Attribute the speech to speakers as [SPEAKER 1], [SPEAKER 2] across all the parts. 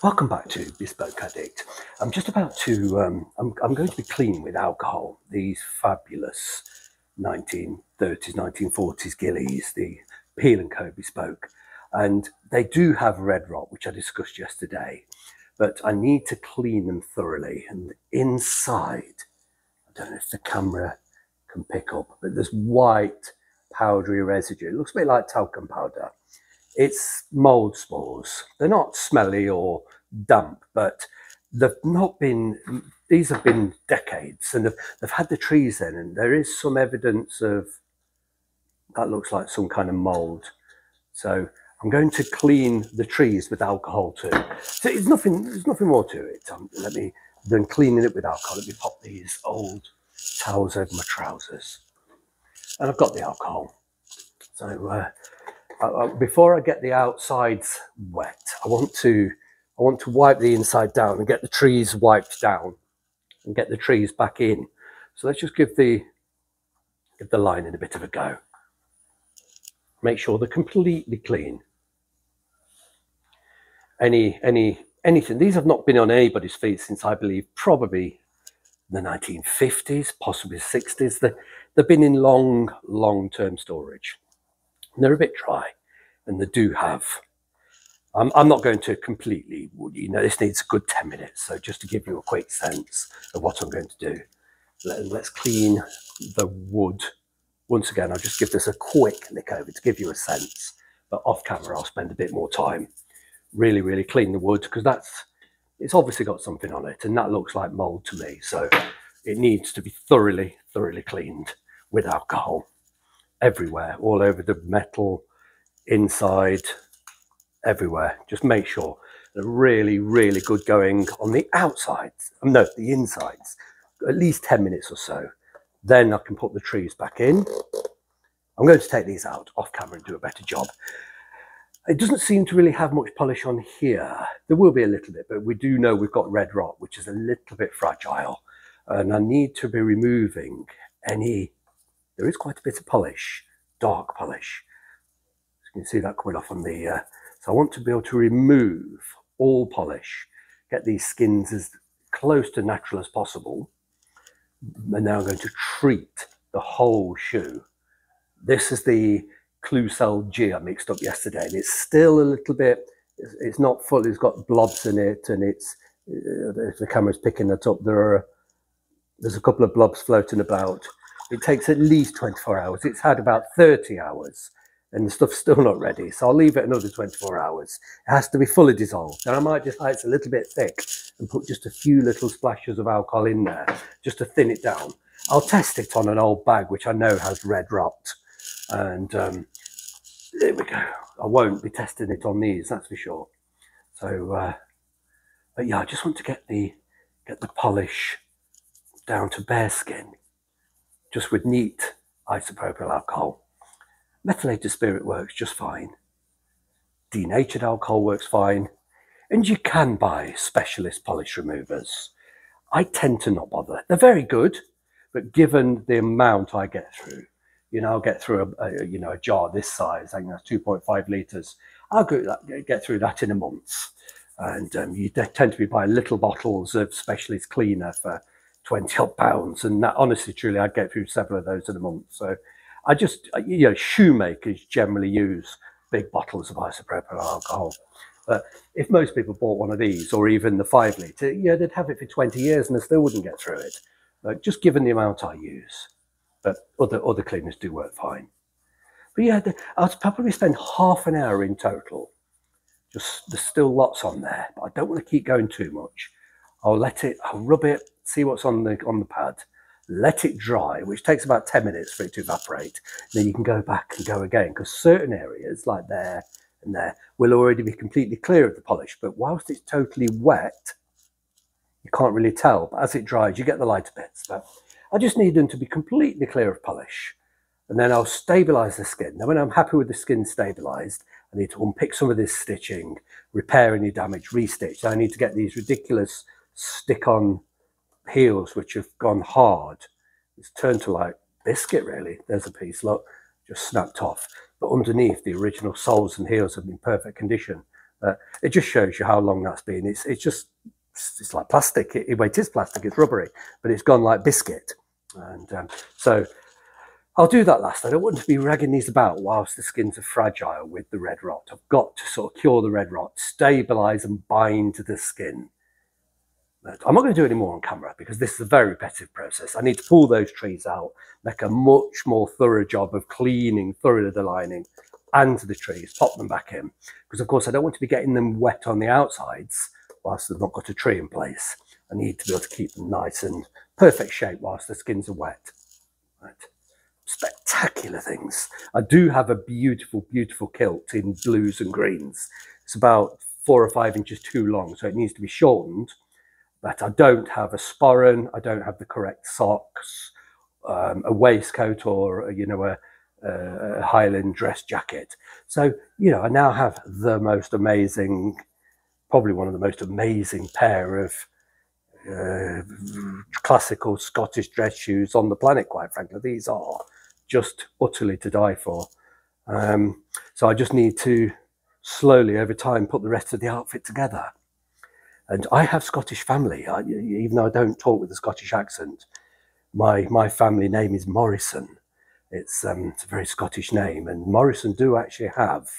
[SPEAKER 1] Welcome back to Bespoke Addict. I'm just about to, I'm going to be cleaning with alcohol these fabulous 1930s, 1940s Gillies, the Peel & Co Bespoke. And they do have red rot, which I discussed yesterday, but I need to clean them thoroughly. And inside, I don't know if the camera can pick up, but there's white powdery residue. It looks a bit like talcum powder. It's mold spores. They're not smelly or damp, but they've not been, these have been decades, and they've had the trees in, and there is some evidence of, that looks like some kind of mold. So I'm going to clean the trees with alcohol too. So there's nothing more to it. Then cleaning it with alcohol, let me pop these old towels over my trousers. And I've got the alcohol. So before I get the outsides wet, I want to wipe the inside down and get the trees wiped down and get the trees back in. So let's just give the lining a bit of a go. Make sure they're completely clean. Anything. These have not been on anybody's feet since, I believe, probably the 1950s, possibly 60s. They've been in long-term storage. And they're a bit dry, and they do have. I'm not going to completely, this needs a good 10 minutes. So just to give you a quick sense of what I'm going to do, let's clean the wood. Once again, I'll just give this a quick lick over to give you a sense, but off camera, I'll spend a bit more time. Really clean the wood, because it's obviously got something on it, and that looks like mold to me. So it needs to be thoroughly cleaned with alcohol everywhere, all over the metal, inside, everywhere. Just make sure they're really good going on the outsides. No, the insides. At least 10 minutes or so. Then I can put the trees back in. I'm going to take these out off camera and do a better job. It doesn't seem to really have much polish on here. There will be a little bit, but we do know we've got red rot, which is a little bit fragile. And I need to be removing there is quite a bit of polish, dark polish. So you can see that coming off on the, so I want to be able to remove all polish, get these skins as close to natural as possible. And now I'm going to treat the whole shoe. This is the Klucel G I mixed up yesterday, and it's still a little bit, it's not full, it's got blobs in it, and it's, if the camera's picking it up, there's a couple of blobs floating about. It takes at least 24 hours. It's had about 30 hours, and the stuff's still not ready. So I'll leave it another 24 hours. It has to be fully dissolved. And I might decide it's a little bit thick and put just a few little splashes of alcohol in there, just to thin it down. I'll test it on an old bag, which I know has red rot. And there we go. I won't be testing it on these, that's for sure. So, but yeah, I just want to get the polish down to bare skin, just with neat isopropyl alcohol. Methylated spirit works just fine. Denatured alcohol works fine. And you can buy specialist polish removers. I tend to not bother. They're very good, but given the amount I get through, I'll get through a jar this size, I think that's 2.5 litres. I'll get through that in a month. And you tend to be buying little bottles of specialist cleaner for 20 odd pounds, and that, honestly, truly, I'd get through several of those in a month. So I just, shoemakers generally use big bottles of isopropyl alcohol. But if most people bought one of these, or even the 5 litre, they'd have it for 20 years and they still wouldn't get through it. Just given the amount I use. But other cleaners do work fine. But yeah, I'll probably spend half an hour in total. Just, there's still lots on there, but I don't want to keep going too much. I'll rub it, see what's on the pad, let it dry, which takes about 10 minutes for it to evaporate. Then you can go back and go again, because certain areas, like there and there, will already be completely clear of the polish. But whilst it's totally wet, you can't really tell. But as it dries, you get the lighter bits. But I just need them to be completely clear of polish. And then I'll stabilise the skin. Now, when I'm happy with the skin stabilised, I need to unpick some of this stitching, repair any damage, restitch. I need to get these ridiculous stick-on heels which have gone hard. It's turned to like biscuit, really. There's a piece, look, just snapped off. But underneath, the original soles and heels have been in perfect condition. It just shows you how long that's been. It's like plastic. It is plastic. It's rubbery, but it's gone like biscuit. And so I'll do that last. I don't want to be ragging these about whilst the skins are fragile with the red rot. I've got to sort of cure the red rot, stabilize and bind to the skin. But I'm not going to do any more on camera because this is a very repetitive process. I need to pull those trees out, make a much more thorough job of cleaning thoroughly the lining and the trees, pop them back in. Because of course I don't want to be getting them wet on the outsides whilst they've not got a tree in place. I need to be able to keep them nice and perfect shape whilst the skins are wet. Right. Spectacular things. I do have a beautiful, beautiful kilt in blues and greens. It's about 4 or 5 inches too long, so it needs to be shortened. But I don't have a sporran, I don't have the correct socks, a waistcoat, or a Highland dress jacket. So, I now have the most amazing, probably one of the most amazing pair of classical Scottish dress shoes on the planet, quite frankly. These are just utterly to die for. So I just need to slowly over time put the rest of the outfit together. And I have Scottish family. Even though I don't talk with a Scottish accent, my family name is Morrison. It's a very Scottish name, and Morrison do actually have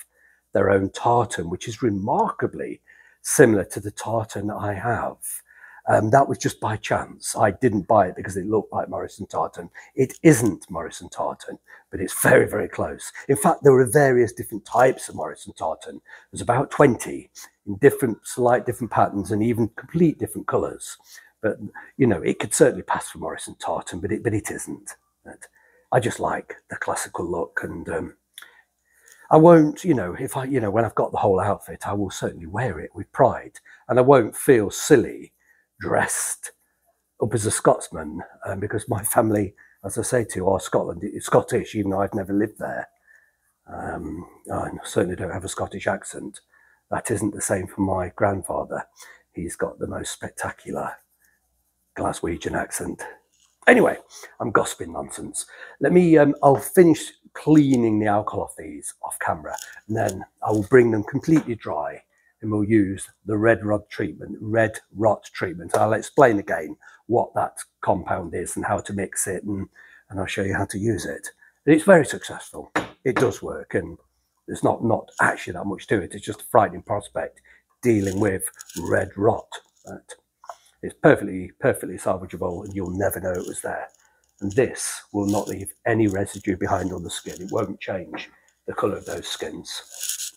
[SPEAKER 1] their own tartan, which is remarkably similar to the tartan I have. That was just by chance. I didn't buy it because it looked like Morrison tartan. It isn't Morrison tartan, but it's very, very close. In fact, there are various different types of Morrison tartan. There's about 20 in slight different patterns and even complete different colours. But, it could certainly pass for Morrison tartan, but it isn't. I just like the classical look, and I won't, when I've got the whole outfit, I will certainly wear it with pride, and I won't feel silly dressed up as a Scotsman, because my family, as I say to you, are Scottish, even though I've never lived there. I certainly don't have a Scottish accent. That isn't the same for my grandfather. He's got the most spectacular Glaswegian accent. Anyway, I'm gossiping nonsense. I'll finish cleaning the alcohol off these off camera, and then I will bring them completely dry, and we'll use the red rot treatment. I'll explain again what that compound is and how to mix it, and I'll show you how to use it. And it's very successful. It does work, and there's not actually that much to it. It's just a frightening prospect dealing with red rot. Right? It's perfectly salvageable, and you'll never know it was there. And this will not leave any residue behind on the skin. It won't change the colour of those skins.